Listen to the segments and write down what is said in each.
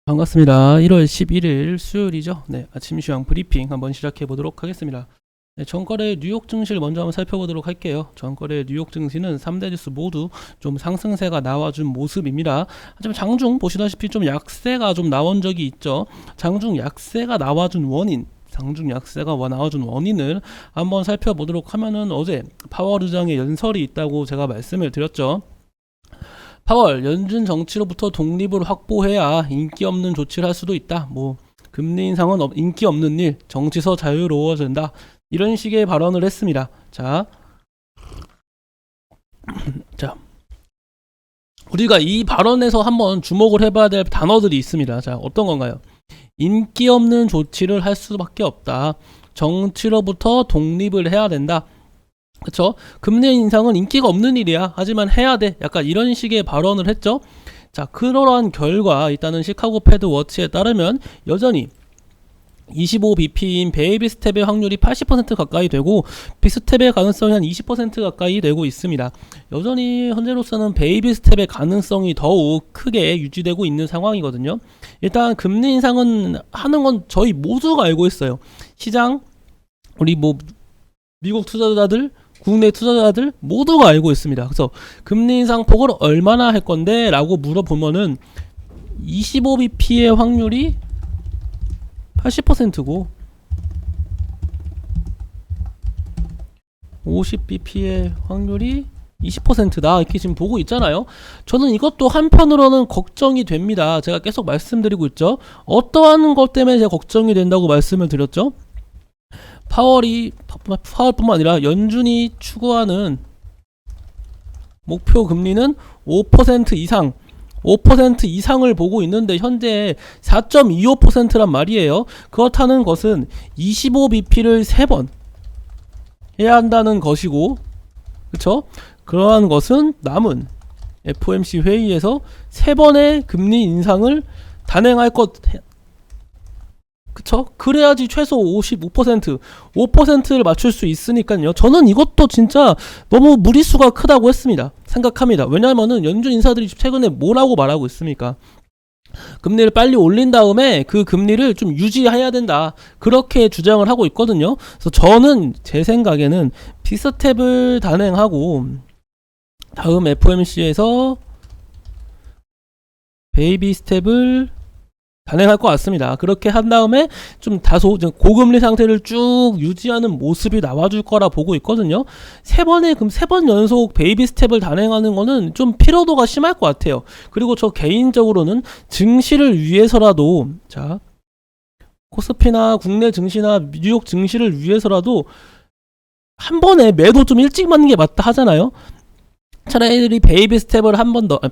반갑습니다. 1월 11일 수요일이죠. 네, 아침 시황 브리핑 한번 시작해 보도록 하겠습니다. 네, 전거래 뉴욕 증시를 먼저 한번 살펴보도록 할게요. 전거래 뉴욕 증시는 3대 지수 모두 좀 상승세가 나와준 모습입니다. 하지만 장중 보시다시피 좀 약세가 좀 나온 적이 있죠. 장중 약세가 나와준 원인, 장중 약세가 나와준 원인을 한번 살펴보도록 하면은 어제 파월 의장의 연설이 있다고 제가 말씀을 드렸죠. 파월 연준 정치로부터 독립을 확보해야 인기 없는 조치를 할 수도 있다. 금리 인상은 인기 없는 일, 정치서 자유로워진다. 이런 식의 발언을 했습니다. 자, 우리가 이 발언에서 한번 주목을 해봐야 될 단어들이 있습니다. 자, 어떤 건가요? 인기 없는 조치를 할 수밖에 없다. 정치로부터 독립을 해야 된다. 그쵸? 금리 인상은 인기가 없는 일이야. 하지만 해야 돼. 약간 이런 식의 발언을 했죠. 자, 그러한 결과 일단은 시카고 패드 워치에 따르면 여전히 25bp인 베이비 스텝의 확률이 80% 가까이 되고 빅스텝의 가능성이 한 20% 가까이 되고 있습니다. 여전히 현재로서는 베이비 스텝의 가능성이 더욱 크게 유지되고 있는 상황이거든요. 일단 금리 인상은 하는 건 저희 모두가 알고 있어요. 시장, 우리 미국 투자자들, 국내 투자자들 모두가 알고 있습니다. 그래서 금리 인상 폭을 얼마나 할 건데 라고 물어보면은 25bp의 확률이 80%고 50bp의 확률이 20%다 이렇게 지금 보고 있잖아요. 저는 이것도 한편으로는 걱정이 됩니다. 제가 계속 말씀드리고 있죠. 어떠한 것 때문에 제가 걱정이 된다고 말씀을 드렸죠. 파월뿐만 아니라 연준이 추구하는 목표 금리는 5% 이상 5% 이상을 보고 있는데 현재 4.25%란 말이에요. 그렇다는 것은 25bp를 3번 해야 한다는 것이고, 그쵸? 그러한 것은 남은 FOMC 회의에서 3번의 금리 인상을 단행할 것, 그쵸? 그래야지 최소 5%를 맞출 수 있으니까요. 저는 이것도 진짜 너무 무리수가 크다고 생각합니다. 왜냐면은 연준 인사들이 최근에 뭐라고 말하고 있습니까? 금리를 빨리 올린 다음에 그 금리를 좀 유지해야 된다. 그렇게 주장을 하고 있거든요. 그래서 저는 제 생각에는 빅스텝을 단행하고 다음 FOMC에서 베이비 스텝을 단행할 것 같습니다. 그렇게 한 다음에 좀 다소 고금리 상태를 쭉 유지하는 모습이 나와줄 거라 보고 있거든요. 세 번 연속 베이비 스텝을 단행하는 거는 좀 피로도가 심할 것 같아요. 그리고 저 개인적으로는 증시를 위해서라도, 자, 코스피나 국내 증시나 뉴욕 증시를 위해서라도 한 번에 매도 좀 일찍 맞는 게 맞다 하잖아요. 차라리 베이비 스텝을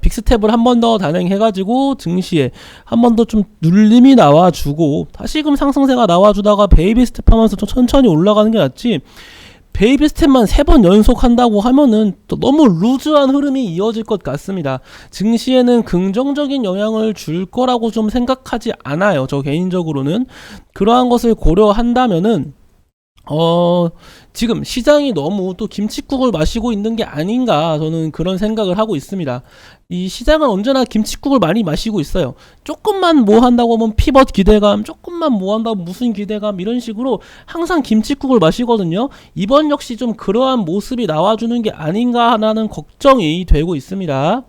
빅 스텝을 한 번 더 단행해가지고 증시에 한 번 더 좀 눌림이 나와주고 다시금 상승세가 나와주다가 베이비 스텝 하면서 좀 천천히 올라가는 게 낫지, 베이비 스텝만 3번 연속 한다고 하면은 또 너무 루즈한 흐름이 이어질 것 같습니다. 증시에는 긍정적인 영향을 줄 거라고 좀 생각하지 않아요. 저 개인적으로는. 그러한 것을 고려한다면은 지금 시장이 너무 또 김칫국을 마시고 있는 게 아닌가, 저는 그런 생각을 하고 있습니다. 이 시장은 언제나 김칫국을 많이 마시고 있어요. 조금만 뭐 한다고 하면 피벗 기대감, 조금만 뭐 한다고 무슨 기대감, 이런 식으로 항상 김칫국을 마시거든요. 이번 역시 좀 그러한 모습이 나와주는 게 아닌가 하는 걱정이 되고 있습니다.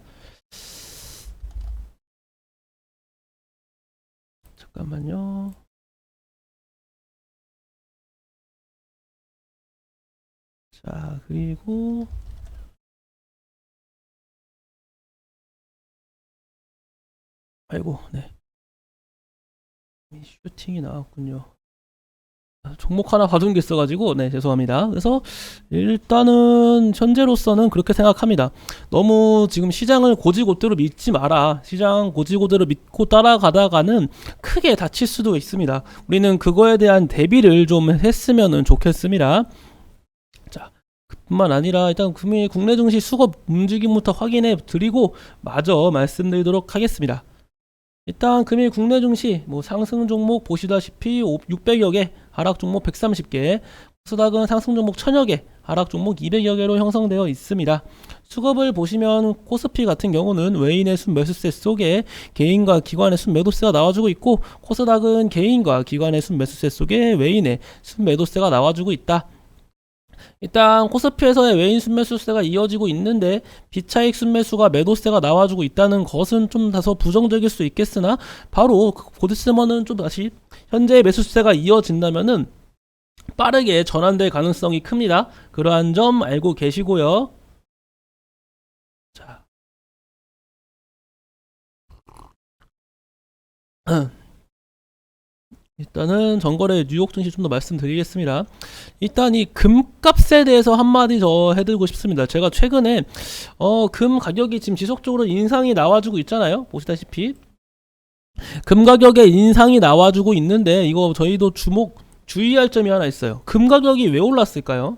잠깐만요. 자, 그리고 네, 슈팅이 나왔군요. 종목 하나 봐둔 게 있어가지고, 네, 죄송합니다. 그래서 일단은 현재로서는 그렇게 생각합니다. 너무 지금 시장을 고지고대로 믿지 마라. 시장 고지고대로 믿고 따라가다가는 크게 다칠 수도 있습니다. 우리는 그거에 대한 대비를 좀 했으면 좋겠습니다. 뿐만 아니라 일단 금일 국내 증시 수급 움직임부터 확인해 드리고 마저 말씀드리도록 하겠습니다. 일단 금일 국내 증시 상승 종목 보시다시피 600여 개, 하락 종목 130개, 코스닥은 상승 종목 1000여 개, 하락 종목 200여 개로 형성되어 있습니다. 수급을 보시면 코스피 같은 경우는 외인의 순매수세 속에 개인과 기관의 순매도세가 나와주고 있고, 코스닥은 개인과 기관의 순매수세 속에 외인의 순매도세가 나와주고 있다. 일단 코스피에서의 외인 순매수세가 이어지고 있는데 비차익 순매수가 매도세가 나와주고 있다는 것은 좀 다소 부정적일 수 있겠으나, 바로 곧 있으면은 좀 다시 현재의 매수세가 이어진다면은 빠르게 전환될 가능성이 큽니다. 그러한 점 알고 계시고요. 자, 일단은 전거래 뉴욕 증시 좀 더 말씀드리겠습니다. 일단 이 금값에 대해서 한마디 더 해드리고 싶습니다. 제가 최근에 금 가격이 지금 지속적으로 인상이 나와주고 있잖아요. 보시다시피 금 가격에 인상이 나와주고 있는데, 이거 저희도 주의할 점이 하나 있어요. 금 가격이 왜 올랐을까요?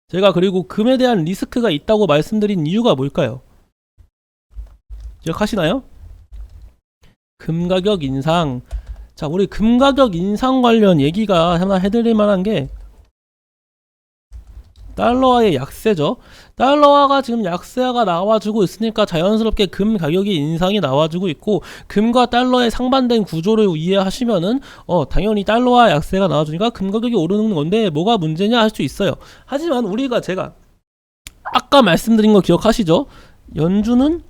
제가 그리고 금에 대한 리스크가 있다고 말씀드린 이유가 뭘까요? 기억하시나요? 금 가격 인상. 자, 우리 금 가격 인상 관련 얘기가 하나 해드릴 만한 게 달러화의 약세죠. 달러화가 지금 약세가 나와주고 있으니까 자연스럽게 금 가격이 인상이 나와주고 있고, 금과 달러의 상반된 구조를 이해하시면은 당연히 달러화 약세가 나와주니까 금 가격이 오르는 건데 뭐가 문제냐 할 수 있어요. 하지만 우리가 제가 아까 말씀드린 거 기억하시죠? 연준은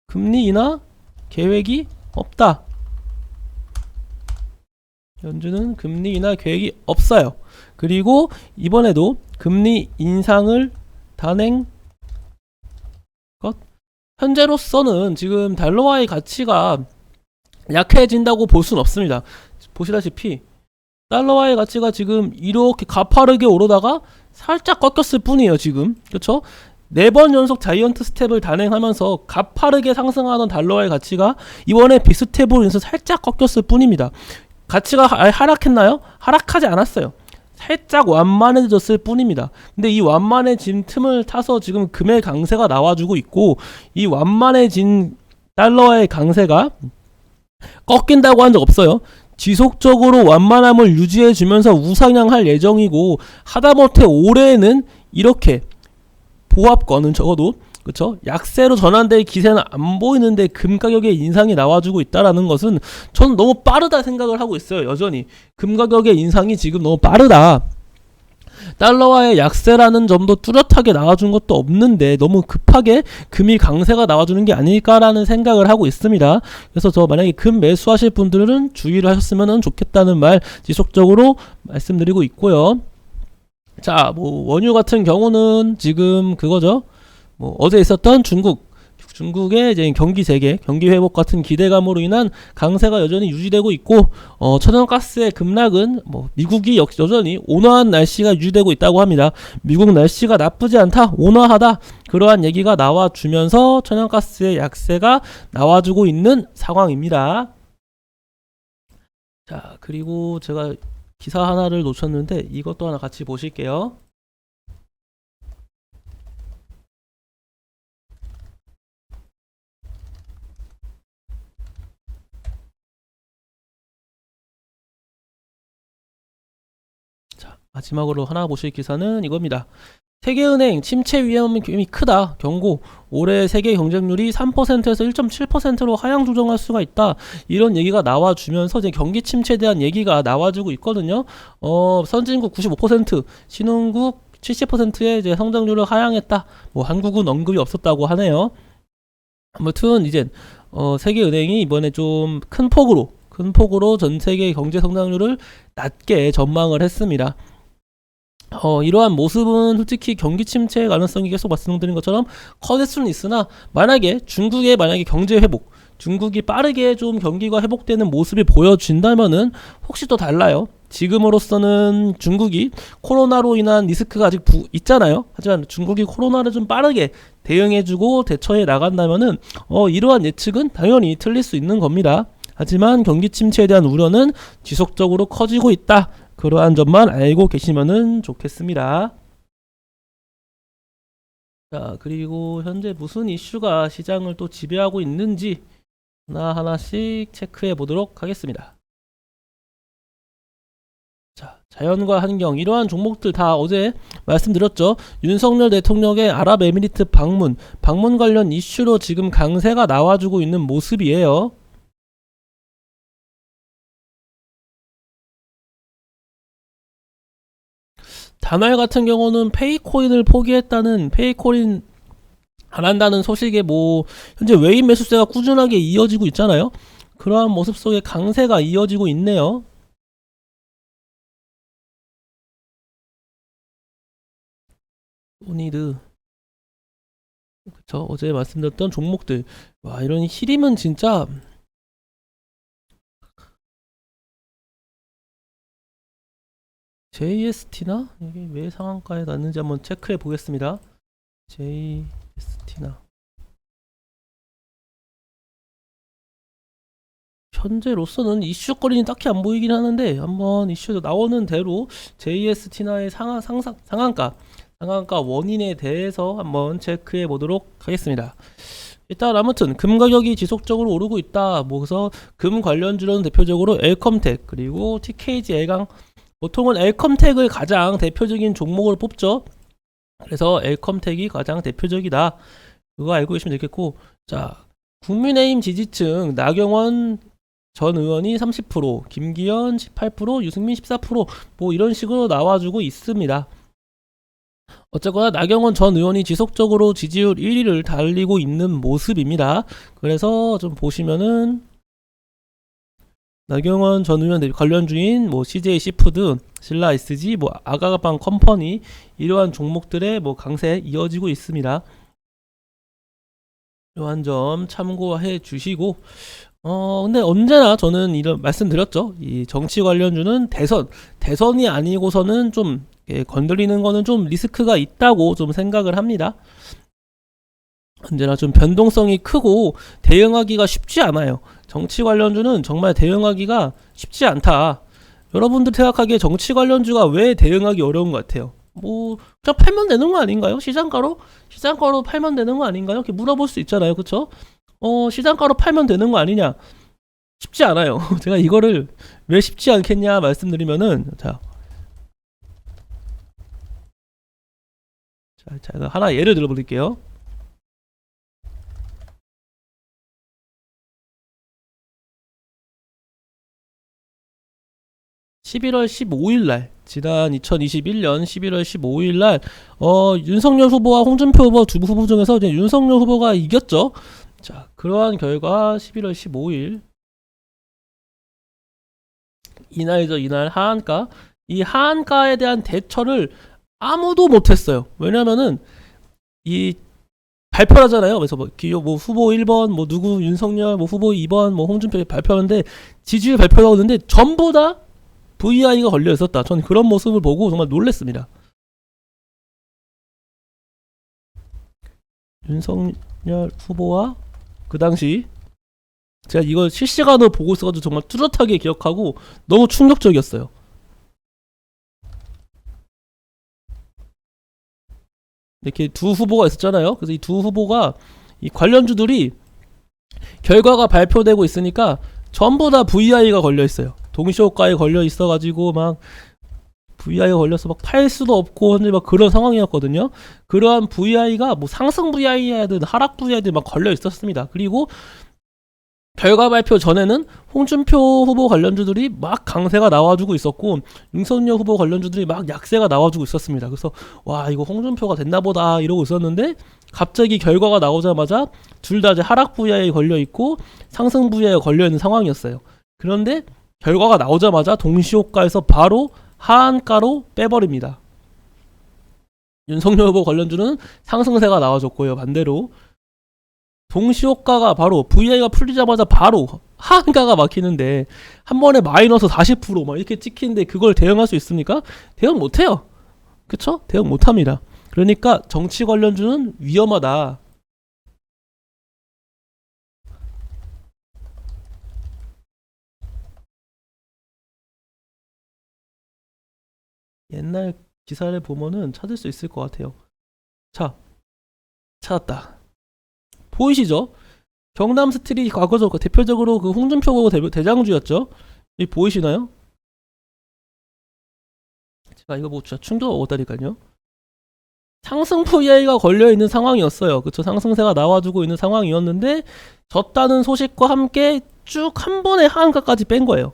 금리 인하 계획이 없다. 연준은 금리 인하 계획이 없어요. 그리고 이번에도 금리 인상을 단행 것. 현재로서는 지금 달러화의 가치가 약해진다고 볼 수는 없습니다. 보시다시피 달러화의 가치가 지금 이렇게 가파르게 오르다가 살짝 꺾였을 뿐이에요. 지금 그렇죠? 4번 연속 자이언트 스텝을 단행하면서 가파르게 상승하던 달러화의 가치가 이번에 빅스텝으로 인해서 살짝 꺾였을 뿐입니다. 가치가 하락했나요? 하락하지 않았어요. 살짝 완만해졌을 뿐입니다. 근데 이 완만해진 틈을 타서 지금 금의 강세가 나와주고 있고, 이 완만해진 달러의 강세가 꺾인다고 한 적 없어요. 지속적으로 완만함을 유지해주면서 우상향할 예정이고, 하다못해 올해는 이렇게 보합권은 적어도 그쵸? 약세로 전환될 기세는 안 보이는데 금 가격의 인상이 나와주고 있다라는 것은 저는 너무 빠르다 생각을 하고 있어요. 여전히 금 가격의 인상이 지금 너무 빠르다. 달러화의 약세라는 점도 뚜렷하게 나와준 것도 없는데 너무 급하게 금이 강세가 나와주는 게 아닐까라는 생각을 하고 있습니다. 그래서 저 만약에 금 매수하실 분들은 주의를 하셨으면 좋겠다는 말 지속적으로 말씀드리고 있고요. 자, 뭐 원유 같은 경우는 지금 그거죠. 뭐 어제 있었던 중국의 이제 경기 재개, 경기 회복 같은 기대감으로 인한 강세가 여전히 유지되고 있고, 천연가스의 급락은 뭐 미국이 여전히 온화한 날씨가 유지되고 있다고 합니다. 미국 날씨가 나쁘지 않다, 온화하다, 그러한 얘기가 나와주면서 천연가스의 약세가 나와주고 있는 상황입니다. 자, 그리고 제가 기사 하나를 놓쳤는데 이것도 하나 같이 보실게요. 마지막으로 하나 보실 기사는 이겁니다. 세계은행 침체 위험이 크다. 경고. 올해 세계 경쟁률이 3%에서 1.7%로 하향 조정할 수가 있다. 이런 얘기가 나와주면서 이제 경기 침체에 대한 얘기가 나와주고 있거든요. 선진국 95%, 신흥국 70%의 이제 성장률을 하향했다. 뭐 한국은 언급이 없었다고 하네요. 아무튼 이제 세계은행이 이번에 좀 큰 폭으로 전 세계 경제 성장률을 낮게 전망을 했습니다. 이러한 모습은 솔직히 경기 침체의 가능성이 계속 말씀드린 것처럼 커질 수는 있으나, 만약에 중국의 경제 회복, 중국이 빠르게 좀 경기가 회복되는 모습이 보여진다면은 혹시 또 달라요. 지금으로서는 중국이 코로나로 인한 리스크가 아직 있잖아요. 하지만 중국이 코로나를 좀 빠르게 대응해주고 대처해 나간다면은 이러한 예측은 당연히 틀릴 수 있는 겁니다. 하지만 경기 침체에 대한 우려는 지속적으로 커지고 있다. 그러한 점만 알고 계시면 좋겠습니다. 자, 그리고 현재 무슨 이슈가 시장을 또 지배하고 있는지 하나하나씩 체크해 보도록 하겠습니다. 자, 자연과 환경 이러한 종목들 다 어제 말씀드렸죠. 윤석열 대통령의 아랍에미리트 방문 관련 이슈로 지금 강세가 나와주고 있는 모습이에요. 다날 같은 경우는 페이코인을 포기했다는 페이코인 안 한다는 소식에 뭐 현재 외인 매수세가 꾸준하게 이어지고 있잖아요. 그러한 모습 속에 강세가 이어지고 있네요. 오니드 그쵸 어제 말씀드렸던 종목들 와 이런 히림은 진짜 JST나 이게 왜 상한가에 났는지 한번 체크해 보겠습니다. JST나 현재로서는 이슈거리는 딱히 안 보이긴 하는데 한번 이슈도 나오는 대로 JST나의 상한가 원인에 대해서 한번 체크해 보도록 하겠습니다. 일단 아무튼 금 가격이 지속적으로 오르고 있다. 뭐 그래서 금 관련주로는 대표적으로 엘컴텍 그리고 TKG 엘강 보통은 엘컴텍을 가장 대표적인 종목으로 뽑죠. 그래서 엘컴텍이 가장 대표적이다. 그거 알고 계시면 되겠고 자 국민의힘 지지층 나경원 전 의원이 30%, 김기현 18%, 유승민 14%뭐 이런 식으로 나와주고 있습니다. 어쨌거나 나경원 전 의원이 지속적으로 지지율 1위를 달리고 있는 모습입니다. 그래서 좀 보시면은 나경원 전 의원 관련주인 뭐 CJ 시푸드, 신라 SG, 뭐 아가방 컴퍼니 이러한 종목들의 뭐 강세 이어지고 있습니다. 이러한 점 참고해 주시고 근데 언제나 저는 이런 말씀드렸죠. 이 정치 관련주는 대선이 아니고서는 좀 건드리는 거는 좀 리스크가 있다고 좀 생각을 합니다. 언제나 좀 변동성이 크고 대응하기가 쉽지 않아요. 정치 관련주는 정말 대응하기가 쉽지 않다. 여러분들 생각하기에 정치 관련주가 왜 대응하기 어려운 것 같아요? 뭐 그냥 팔면 되는 거 아닌가요? 시장가로 팔면 되는 거 아닌가요? 이렇게 물어볼 수 있잖아요. 그쵸? 시장가로 팔면 되는 거 아니냐? 쉽지 않아요. 제가 이거를 왜 쉽지 않겠냐 말씀드리면은 제가 하나 예를 들어 볼게요. (11월 15일날) 지난 2021년 11월 15일날 윤석열 후보와 홍준표 후보 두 후보 중에서 이제 윤석열 후보가 이겼죠. 자, 그러한 결과 11월 15일 이날이죠. 이날 하한가. 이 하한가에 대한 대처를 아무도 못했어요. 왜냐면은 이 발표를 하잖아요. 그래서 뭐 후보 1번 뭐 누구 윤석열 뭐 후보 2번 뭐 홍준표 발표하는데 지지율 발표를 하는데 전부 다 VI가 걸려 있었다. 전 그런 모습을 보고 정말 놀랐습니다. 윤석열 후보와 그 당시 제가 이걸 실시간으로 보고 있어가지고 정말 뚜렷하게 기억하고 너무 충격적이었어요. 이렇게 두 후보가 있었잖아요. 그래서 이 두 후보가 이 관련주들이 결과가 발표되고 있으니까 전부 다 VI가 걸려 있어요. 동시효과에 걸려 있어가지고 막 VI가 걸려서 막 팔 수도 없고 현재 막 그런 상황이었거든요. 그러한 VI가 뭐 상승 VI든 하락 VI든 막 걸려 있었습니다. 그리고 결과 발표 전에는 홍준표 후보 관련주들이 막 강세가 나와주고 있었고 윤석열 후보 관련주들이 막 약세가 나와주고 있었습니다. 그래서 와 이거 홍준표가 됐나보다 이러고 있었는데 갑자기 결과가 나오자마자 둘 다 이제 하락 VI에 걸려 있고 상승 VI에 걸려 있는 상황이었어요. 그런데 결과가 나오자마자 동시효과에서 바로 하한가로 빼버립니다. 윤석열 후보 관련주는 상승세가 나와줬고요. 반대로 동시효과가 바로 VI가 풀리자마자 바로 하한가가 막히는데 한 번에 마이너스 40%막 이렇게 찍히는데 그걸 대응할 수 있습니까? 대응 못해요. 그쵸? 대응 못합니다. 그러니까 정치 관련주는 위험하다. 옛날 기사를 보면은 찾을 수 있을 것 같아요. 자, 찾았다. 보이시죠? 경남 스틸이 과거적 대표적으로 그 홍준표 대장주였죠. 이 보이시나요? 제가 이거 뭐 진짜 충격 오다니까요. 상승 VI가 걸려 있는 상황이었어요. 그쵸? 상승세가 나와주고 있는 상황이었는데 졌다는 소식과 함께 쭉 한 번에 하한가까지 뺀 거예요.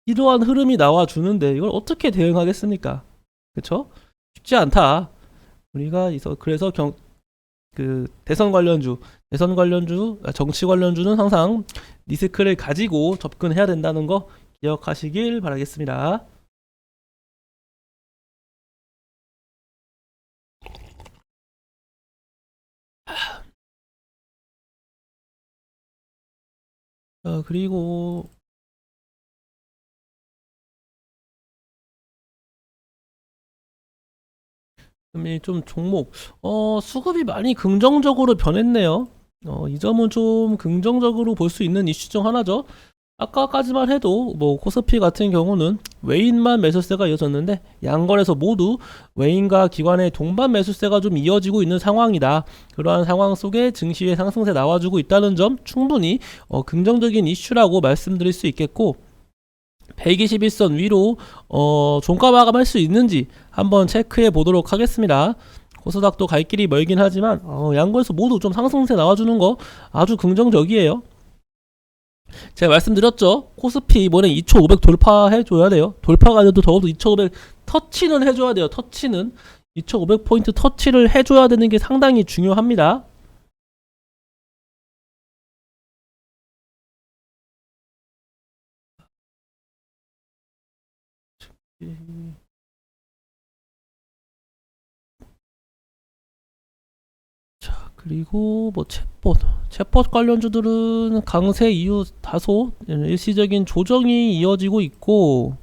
이러한 흐름이 나와주는데 이걸 어떻게 대응하겠습니까? 그쵸? 쉽지 않다. 우리가 그래서 대선 관련주, 정치 관련주는 항상 리스크를 가지고 접근해야 된다는 거 기억하시길 바라겠습니다. 그리고 좀 종목, 수급이 많이 긍정적으로 변했네요. 이 점은 좀 긍정적으로 볼 수 있는 이슈 중 하나죠. 아까까지만 해도 뭐 코스피 같은 경우는 외인만 매수세가 이어졌는데 양거래소 모두 외인과 기관의 동반 매수세가 좀 이어지고 있는 상황이다. 그러한 상황 속에 증시의 상승세 나와주고 있다는 점 충분히 긍정적인 이슈라고 말씀드릴 수 있겠고, 121선 위로 종가 마감할 수 있는지 한번 체크해 보도록 하겠습니다. 코스닥도 갈 길이 멀긴 하지만 양거래소 모두 좀 상승세 나와주는 거 아주 긍정적이에요. 제가 말씀드렸죠. 코스피 이번에 2500 돌파해줘야 돼요. 돌파가 아니어도 적어도 2500 터치는 해줘야 돼요. 터치는 2500포인트 터치를 해줘야 되는 게 상당히 중요합니다. 자, 그리고 뭐 챗봇 관련주들은 강세 이후 다소 일시적인 조정이 이어지고 있고,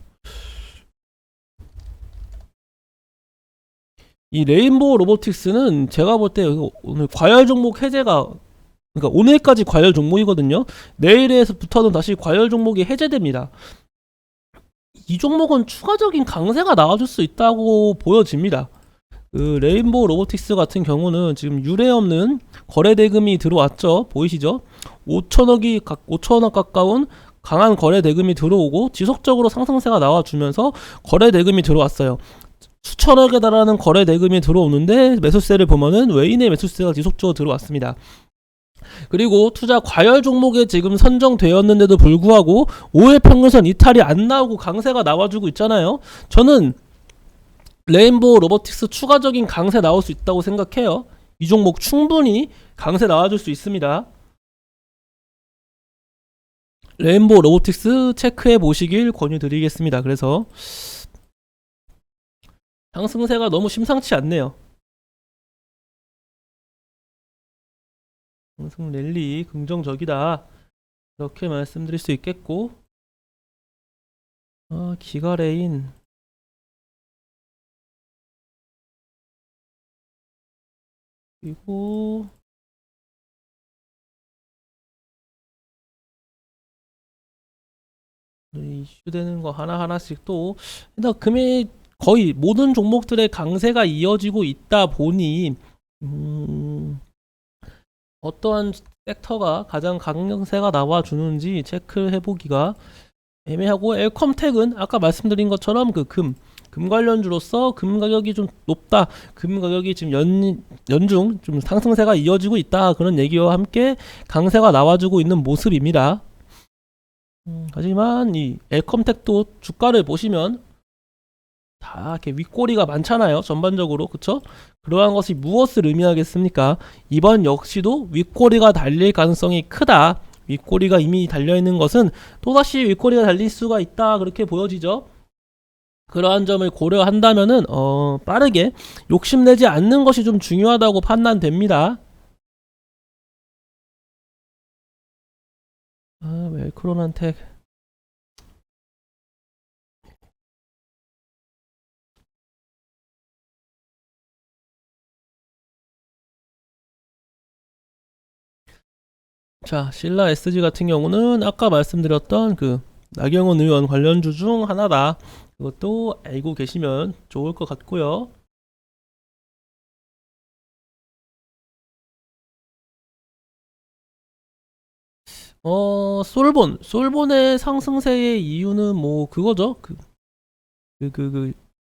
이 레인보우 로보틱스는 제가 볼 때 오늘 과열 종목 해제가, 그러니까 오늘까지 과열 종목이거든요. 내일에서부터는 다시 과열 종목이 해제됩니다. 이 종목은 추가적인 강세가 나와줄 수 있다고 보여집니다. 그 레인보우 로보틱스 같은 경우는 지금 유례없는 거래 대금이 들어왔죠. 보이시죠? 5천억 가까운 강한 거래 대금이 들어오고 지속적으로 상승세가 나와주면서 거래 대금이 들어왔어요. 수천억에 달하는 거래 대금이 들어오는데 매수세를 보면은 외인의 매수세가 지속적으로 들어왔습니다. 그리고 투자 과열 종목에 지금 선정되었는데도 불구하고 5일 평균선 이탈이 안 나오고 강세가 나와주고 있잖아요. 저는 레인보우 로보틱스 추가적인 강세 나올 수 있다고 생각해요. 이 종목 충분히 강세 나와줄 수 있습니다. 레인보우 로보틱스 체크해 보시길 권유드리겠습니다. 그래서 상승세가 너무 심상치 않네요. 상승 랠리 긍정적이다. 이렇게 말씀드릴 수 있겠고, 기가레인 그리고 이슈되는 거 하나하나씩 또 일단 금일 거의 모든 종목들의 강세가 이어지고 있다 보니 어떠한 섹터가 가장 강력세가 나와주는지 체크해보기가 애매하고, 엘컴텍은 아까 말씀드린 것처럼 금 관련주로서 금 가격이 좀 높다. 금 가격이 지금 연중 좀 상승세가 이어지고 있다. 그런 얘기와 함께 강세가 나와주고 있는 모습입니다. 하지만 이 엘컴텍도 주가를 보시면 다 이렇게 윗꼬리가 많잖아요. 전반적으로. 그쵸? 그러한 것이 무엇을 의미하겠습니까? 이번 역시도 윗꼬리가 달릴 가능성이 크다. 윗꼬리가 이미 달려있는 것은 또다시 윗꼬리가 달릴 수가 있다. 그렇게 보여지죠. 그러한 점을 고려한다면은 빠르게 욕심내지 않는 것이 좀 중요하다고 판단됩니다. 웰크론한테 자, 신라 SG 같은 경우는 아까 말씀드렸던 나경원 의원 관련주 중 하나다. 그것도 알고 계시면 좋을 것 같고요. 솔본의 상승세의 이유는 뭐 그거죠.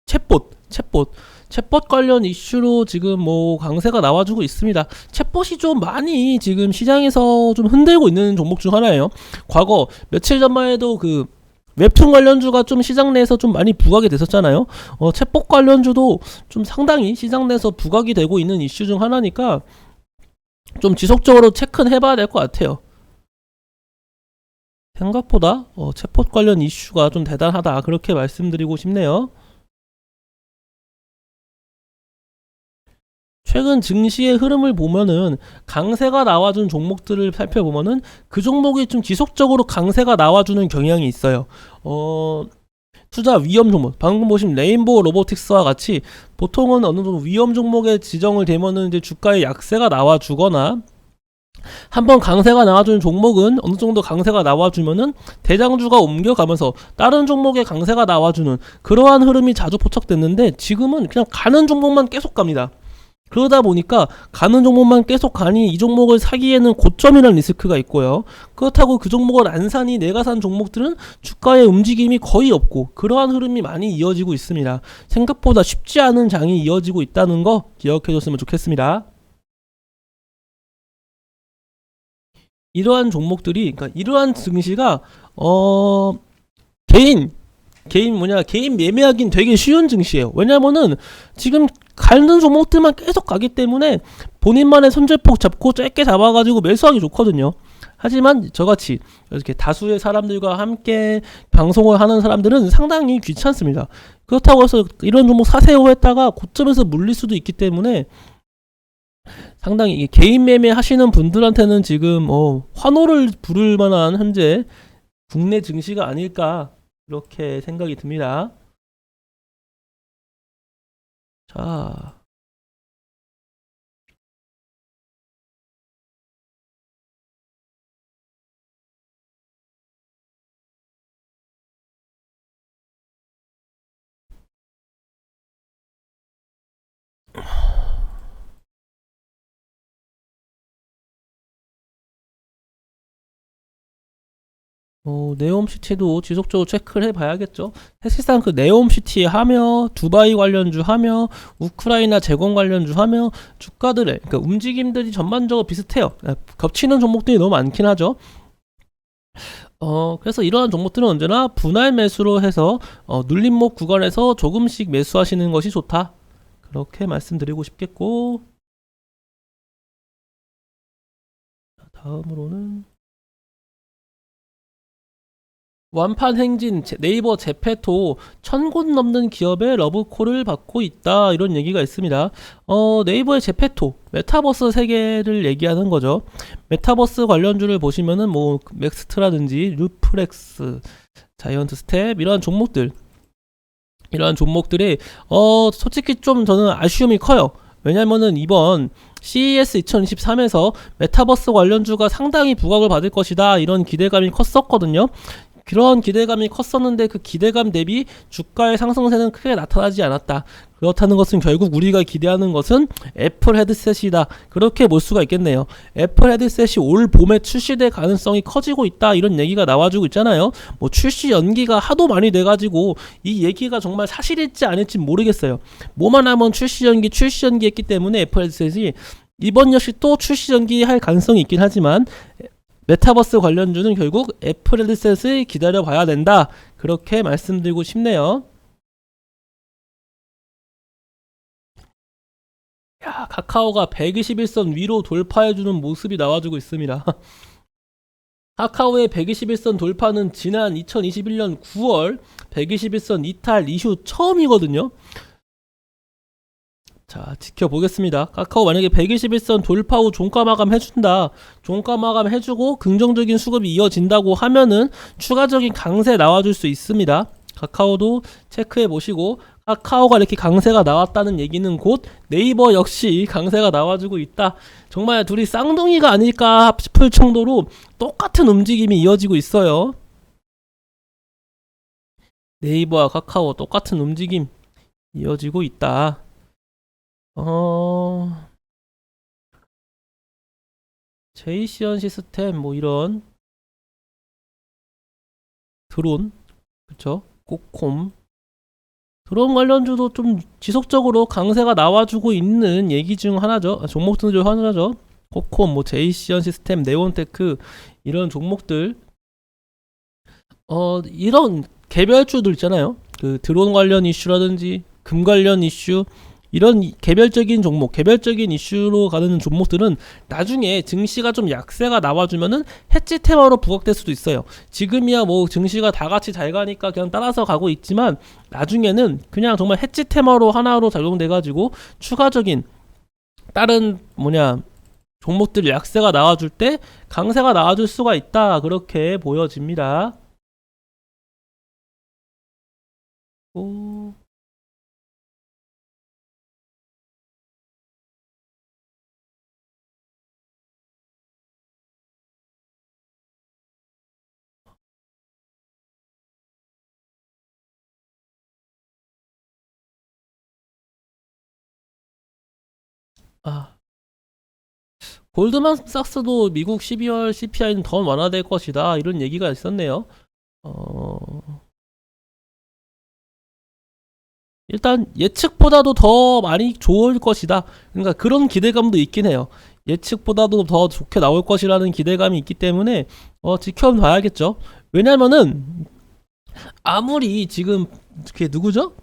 챗봇 관련 이슈로 지금 뭐 강세가 나와주고 있습니다. 챗봇이 좀 많이 지금 시장에서 좀 흔들고 있는 종목 중 하나예요. 과거 며칠 전만 해도 그 웹툰 관련주가 좀 시장 내에서 좀 많이 부각이 됐었잖아요. 챗봇 관련주도 좀 상당히 시장 내에서 부각이 되고 있는 이슈 중 하나니까 좀 지속적으로 체크는 해봐야 될 것 같아요. 생각보다 챗봇 관련 이슈가 좀 대단하다, 그렇게 말씀드리고 싶네요. 최근 증시의 흐름을 보면은 강세가 나와준 종목들을 살펴보면은 그 종목이 좀 지속적으로 강세가 나와주는 경향이 있어요. 투자 위험 종목, 방금 보신 레인보우 로보틱스와 같이 보통은 어느 정도 위험 종목에 지정을 되면은 이제 주가에 약세가 나와주거나, 한번 강세가 나와주는 종목은 어느 정도 강세가 나와주면은 대장주가 옮겨가면서 다른 종목에 강세가 나와주는 그러한 흐름이 자주 포착됐는데, 지금은 그냥 가는 종목만 계속 갑니다. 그러다 보니까 가는 종목만 계속 가니 이 종목을 사기에는 고점이라는 리스크가 있고요. 그렇다고 그 종목을 안 사니 내가 산 종목들은 주가의 움직임이 거의 없고, 그러한 흐름이 많이 이어지고 있습니다. 생각보다 쉽지 않은 장이 이어지고 있다는 거 기억해줬으면 좋겠습니다. 이러한 종목들이, 그러니까 이러한 증시가 개인 매매하기는 되게 쉬운 증시예요. 왜냐면은 지금 가는 종목들만 계속 가기 때문에 본인만의 손절폭 잡고 짧게 잡아가지고 매수하기 좋거든요. 하지만 저같이 이렇게 다수의 사람들과 함께 방송을 하는 사람들은 상당히 귀찮습니다. 그렇다고 해서 이런 종목 사세요 했다가 고점에서 물릴 수도 있기 때문에 상당히 개인 매매 하시는 분들한테는 지금 환호를 부를 만한 현재 국내 증시가 아닐까, 이렇게 생각이 듭니다. 자, 네옴시티도 지속적으로 체크를 해봐야겠죠. 사실상 그 네옴시티 하며 두바이 관련주 하며 우크라이나 재건 관련주 하며 주가들의 그러니까 움직임들이 전반적으로 비슷해요. 겹치는 종목들이 너무 많긴 하죠. 그래서 이러한 종목들은 언제나 분할 매수로 해서 눌림목 구간에서 조금씩 매수하시는 것이 좋다, 그렇게 말씀드리고 싶겠고, 다음으로는 완판 행진 네이버 제페토 1000곳 넘는 기업의 러브콜을 받고 있다, 이런 얘기가 있습니다. 네이버의 제페토 메타버스 세계를 얘기하는 거죠. 메타버스 관련주를 보시면은 뭐 맥스트라든지 루프렉스, 자이언트 스텝, 이러한 종목들이 솔직히 좀 저는 아쉬움이 커요. 왜냐면은 이번 CES 2023에서 메타버스 관련주가 상당히 부각을 받을 것이다, 이런 기대감이 컸었거든요. 그런 기대감이 컸었는데 그 기대감 대비 주가의 상승세는 크게 나타나지 않았다. 그렇다는 것은 결국 우리가 기대하는 것은 애플 헤드셋이다, 그렇게 볼 수가 있겠네요. 애플 헤드셋이 올 봄에 출시될 가능성이 커지고 있다, 이런 얘기가 나와주고 있잖아요. 뭐 출시 연기가 하도 많이 돼가지고 이 얘기가 정말 사실일지 아닐지 모르겠어요. 뭐만 하면 출시 연기 했기 때문에 애플 헤드셋이 이번 역시 또 출시 연기할 가능성이 있긴 하지만, 메타버스 관련주는 결국 애플 헤드셋을 기다려 봐야 된다, 그렇게 말씀드리고 싶네요. 야, 카카오가 121선 위로 돌파해주는 모습이 나와주고 있습니다. 카카오의 121선 돌파는 지난 2021년 9월 121선 이탈 이후 처음이거든요. 자, 지켜보겠습니다. 카카오 만약에 121선 돌파 후 종가 마감 해준다, 종가 마감 해주고 긍정적인 수급이 이어진다고 하면은 추가적인 강세 나와줄 수 있습니다. 카카오도 체크해 보시고, 카카오가 이렇게 강세가 나왔다는 얘기는 곧 네이버 역시 강세가 나와주고 있다, 정말 둘이 쌍둥이가 아닐까 싶을 정도로 똑같은 움직임이 이어지고 있어요. 네이버와 카카오 똑같은 움직임 이어지고 있다. 제이시언 시스템 뭐 이런 드론, 그쵸? 코콤. 드론 관련주도 좀 지속적으로 강세가 나와주고 있는 얘기 중 하나죠. 종목들 중 하나죠. 코콤, 뭐 제이시언 시스템, 네온테크 이런 종목들. 이런 개별주들 있잖아요. 그 드론 관련 이슈라든지 금 관련 이슈 이런 개별적인 종목, 개별적인 이슈로 가는 종목들은 나중에 증시가 좀 약세가 나와주면은 해지 테마로 부각될 수도 있어요. 지금이야 뭐 증시가 다 같이 잘 가니까 그냥 따라서 가고 있지만 나중에는 그냥 정말 해지 테마로 하나로 작용돼가지고 추가적인 다른 종목들 약세가 나와줄 때 강세가 나와줄 수가 있다. 그렇게 보여집니다. 오. 아, 골드만삭스도 미국 12월 CPI는 더 완화될 것이다. 이런 얘기가 있었네요. 일단 예측보다도 더 많이 좋을 것이다. 그러니까 그런 기대감도 있긴 해요. 예측보다도 더 좋게 나올 것이라는 기대감이 있기 때문에 지켜봐야겠죠. 왜냐면은 아무리 지금 누구죠?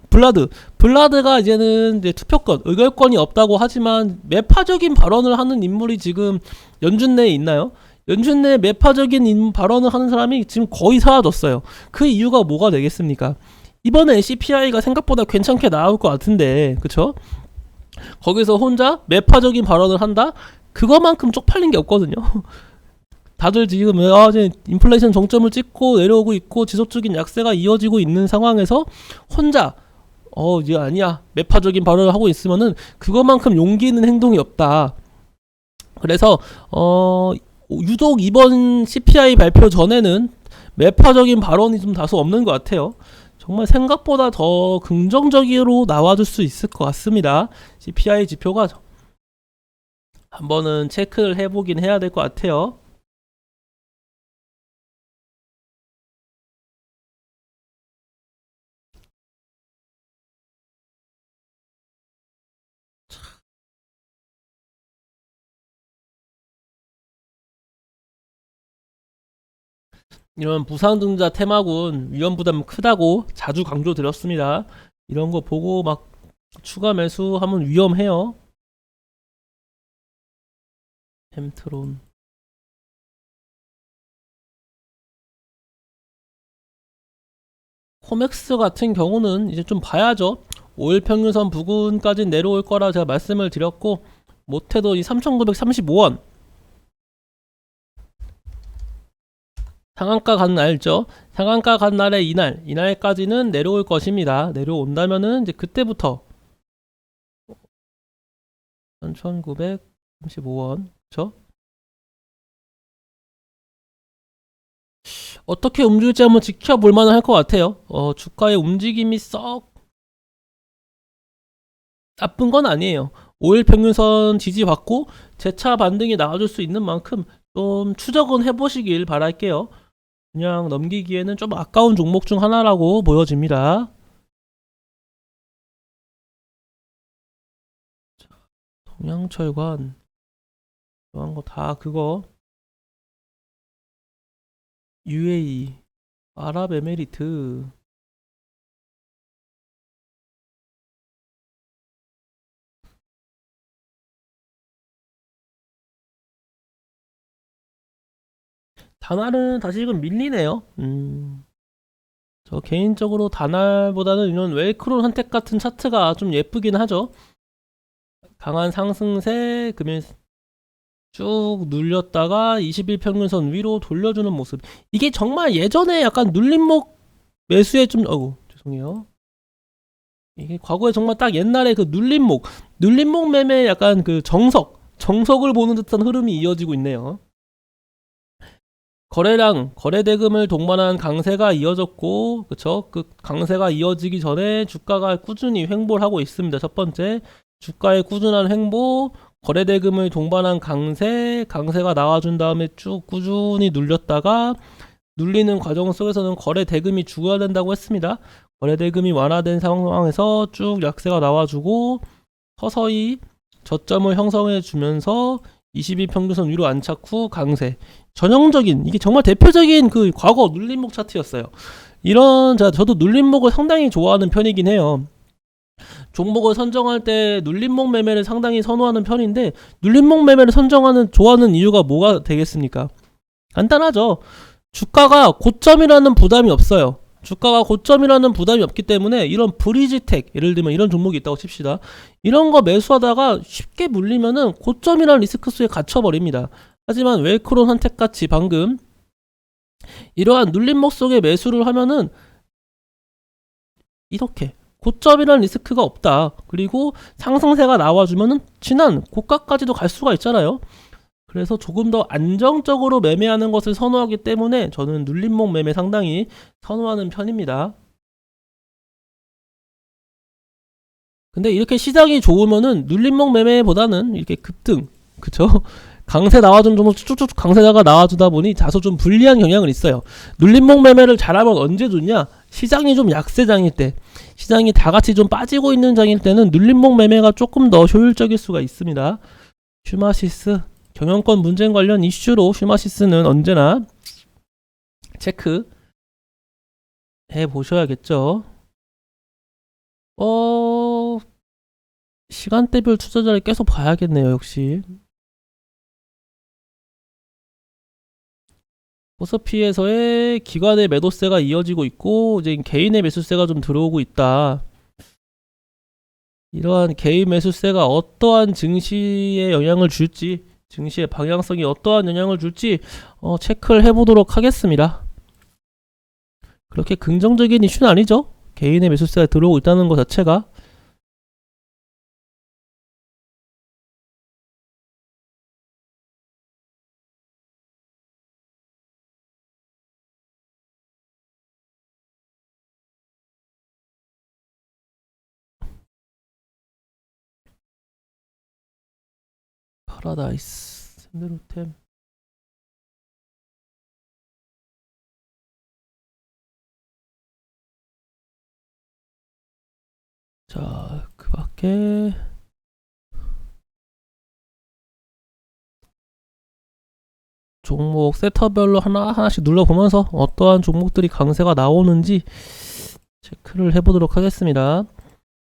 블라드가 이제는 이제 투표권, 의결권이 없다고 하지만 매파적인 발언을 하는 인물이 지금 연준 내에 있나요? 연준 내에 매파적인 발언을 하는 사람이 지금 거의 사라졌어요. 그 이유가 뭐가 되겠습니까? 이번에 CPI가 생각보다 괜찮게 나올 것 같은데, 그쵸? 거기서 혼자 매파적인 발언을 한다? 그거만큼 쪽팔린 게 없거든요. 다들 지금 이제 인플레이션 정점을 찍고 내려오고 있고 지속적인 약세가 이어지고 있는 상황에서 혼자 이게 아니야 매파적인 발언을 하고 있으면은 그것만큼 용기 있는 행동이 없다. 그래서 유독 이번 CPI 발표 전에는 매파적인 발언이 좀 다소 없는 것 같아요. 정말 생각보다 더 긍정적으로 나와줄 수 있을 것 같습니다. CPI 지표가 한번은 체크를 해보긴 해야 될 것 같아요. 이런 부상등자 테마군 위험 부담 크다고 자주 강조드렸습니다. 이런 거 보고 막 추가 매수하면 위험해요. 햄트론. 코맥스 같은 경우는 이제 좀 봐야죠. 5일 평균선 부근까지 내려올 거라 제가 말씀을 드렸고 못해도 이 3,935원 상한가 간 날죠. 상한가 간 날에 이날까지는 내려올 것입니다. 내려온다면은 이제 그때부터 3,935원 그쵸? 어떻게 움직일지 한번 지켜볼 만은 할 것 같아요. 주가의 움직임이 썩 나쁜 건 아니에요. 5일 평균선 지지받고 재차 반등이 나와줄 수 있는 만큼 좀 추적은 해보시길 바랄게요. 그냥 넘기기에는 좀 아까운 종목 중 하나라고 보여집니다. 동양철관 이런 거 다 그거 UAE 아랍에미리트 다날은 다시금 밀리네요. 저 개인적으로 다날보다는 이런 웰크론 선택 같은 차트가 좀 예쁘긴 하죠. 강한 상승세 금일 쭉 눌렸다가 20일 평균선 위로 돌려주는 모습. 이게 정말 예전에 약간 눌림목 매수에 좀 죄송해요. 이게 과거에 정말 딱 옛날에 그 눌림목 매매 약간 그 정석을 보는 듯한 흐름이 이어지고 있네요. 거래량, 거래대금을 동반한 강세가 이어졌고, 그쵸? 그 강세가 이어지기 전에 주가가 꾸준히 횡보를 하고 있습니다. 첫 번째, 주가의 꾸준한 횡보, 거래대금을 동반한 강세가 나와준 다음에 쭉 꾸준히 눌렸다가, 눌리는 과정 속에서는 거래 대금이 죽어야 된다고 했습니다. 거래 대금이 완화된 상황에서 쭉 약세가 나와주고 서서히 저점을 형성해 주면서 22평균선 위로 안착 후 강세. 전형적인, 이게 정말 대표적인 그 과거 눌림목 차트였어요. 저도 눌림목을 상당히 좋아하는 편이긴 해요. 종목을 선정할 때 눌림목 매매를 상당히 선호하는 편인데, 눌림목 매매를 좋아하는 이유가 뭐가 되겠습니까? 간단하죠. 주가가 고점이라는 부담이 없어요. 주가가 고점이라는 부담이 없기 때문에 이런 브리지텍, 예를 들면 이런 종목이 있다고 칩시다. 이런 거 매수하다가 쉽게 물리면은 고점이라는 리스크수에 갇혀버립니다. 하지만 웰크론 선택같이 방금 이러한 눌림목 속에 매수를 하면은 이렇게 고점이라는 리스크가 없다. 그리고 상승세가 나와주면은 지난 고가까지도 갈 수가 있잖아요. 그래서 조금 더 안정적으로 매매하는 것을 선호하기 때문에 저는 눌림목 매매 상당히 선호하는 편입니다. 근데 이렇게 시장이 좋으면은 눌림목 매매보다는 이렇게 급등, 그쵸? 강세 나와준 종목 쭉쭉 강세자가 나와주다 보니 다소 좀 불리한 경향은 있어요. 눌림목 매매를 잘하면 언제 좋냐? 시장이 좀 약세장일 때, 시장이 다 같이 좀 빠지고 있는 장일 때는 눌림목 매매가 조금 더 효율적일 수가 있습니다. 슈마시스 경영권 문제 관련 이슈로 슈마시스는 언제나 체크 해 보셔야겠죠. 시간대별 투자자를 계속 봐야겠네요. 역시 코스피에서의 기관의 매도세가 이어지고 있고 이제 개인의 매수세가 좀 들어오고 있다. 이러한 개인 매수세가 어떠한 증시에 영향을 줄지, 증시의 방향성이 어떠한 영향을 줄지 체크를 해보도록 하겠습니다. 그렇게 긍정적인 이슈는 아니죠. 개인의 매수세가 들어오고 있다는 것 자체가. 파라다이스 샌드로템. 자, 그 밖에 종목 섹터별로 하나하나씩 눌러보면서 어떠한 종목들이 강세가 나오는지 체크를 해보도록 하겠습니다.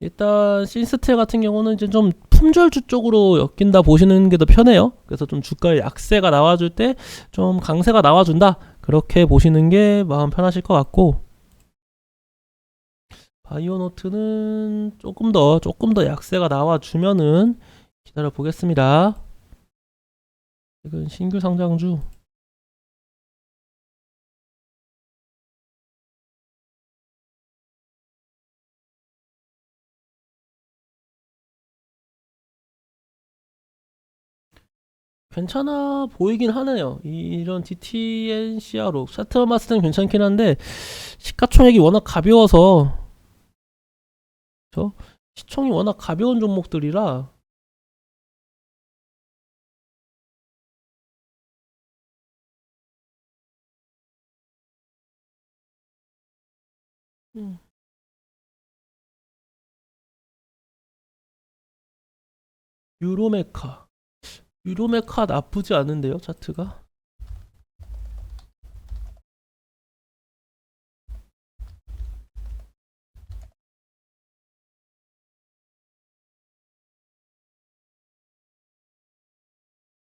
일단 신스텔 같은 경우는 이제 좀 품절주 쪽으로 엮인다 보시는 게 더 편해요. 그래서 좀 주가의 약세가 나와줄 때 좀 강세가 나와준다, 그렇게 보시는 게 마음 편하실 것 같고, 바이오노트는 조금 더 약세가 나와주면은 기다려 보겠습니다. 이건 신규 상장주. 괜찮아 보이긴 하네요. 이런 DTNCR로 차트만 봤을 때는 괜찮긴 한데 시가총액이 워낙 가벼워서, 시총이 워낙 가벼운 종목들이라 음, 유로메카 나쁘지 않은데요, 차트가.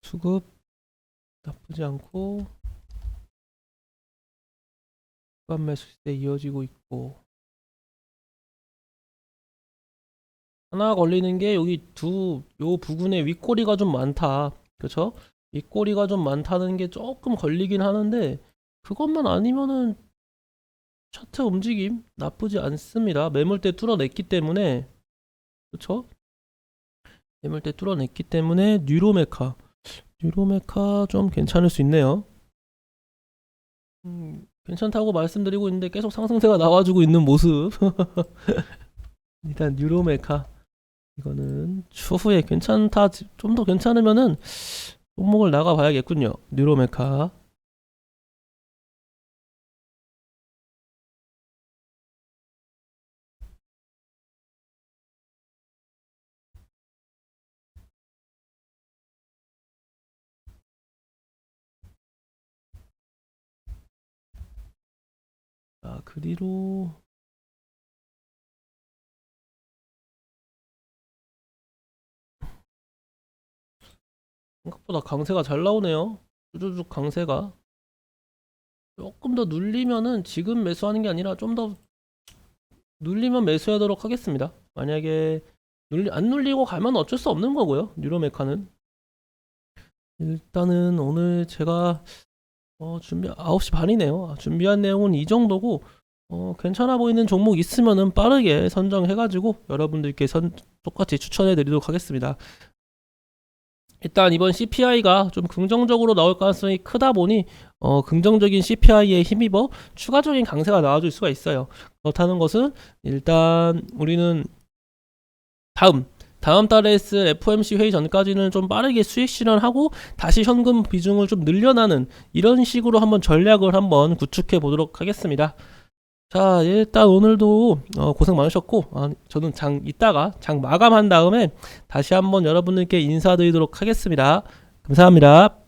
수급 나쁘지 않고 구간 매수세 이어지고 있고, 하나 걸리는 게 여기 요 부근에 윗꼬리가 좀 많다. 그쵸? 윗꼬리가 좀 많다는 게 조금 걸리긴 하는데, 그것만 아니면은 차트 움직임 나쁘지 않습니다. 매물대 뚫어냈기 때문에. 그쵸? 매물대 뚫어냈기 때문에 뉴로메카 좀 괜찮을 수 있네요. 괜찮다고 말씀드리고 있는데 계속 상승세가 나와주고 있는 모습. 일단 뉴로메카 이거는 추후에 괜찮다, 좀 더 괜찮으면은 종목을 나가 봐야겠군요. 뉴로메카. 그리로 생각보다 강세가 잘 나오네요. 쭈쭈쭈 강세가 조금 더 눌리면은 지금 매수하는 게 아니라 좀 더 눌리면 매수하도록 하겠습니다. 만약에 안 눌리고 가면 어쩔 수 없는 거고요. 뉴로메카는 일단은 오늘 제가 준비 9시 반이네요. 준비한 내용은 이 정도고 괜찮아 보이는 종목 있으면은 빠르게 선정해가지고 여러분들께 똑같이 추천해 드리도록 하겠습니다. 일단 이번 CPI가 좀 긍정적으로 나올 가능성이 크다 보니 긍정적인 CPI에 힘입어 추가적인 강세가 나와줄 수가 있어요. 그렇다는 것은 일단 우리는 다음 달에 있을 FOMC 회의 전까지는 좀 빠르게 수익 실현하고 다시 현금 비중을 좀 늘려나는 이런 식으로 한번 전략을 한번 구축해 보도록 하겠습니다. 자, 일단 오늘도 고생 많으셨고 저는 이따가 장 마감한 다음에 다시 한번 여러분들께 인사드리도록 하겠습니다. 감사합니다.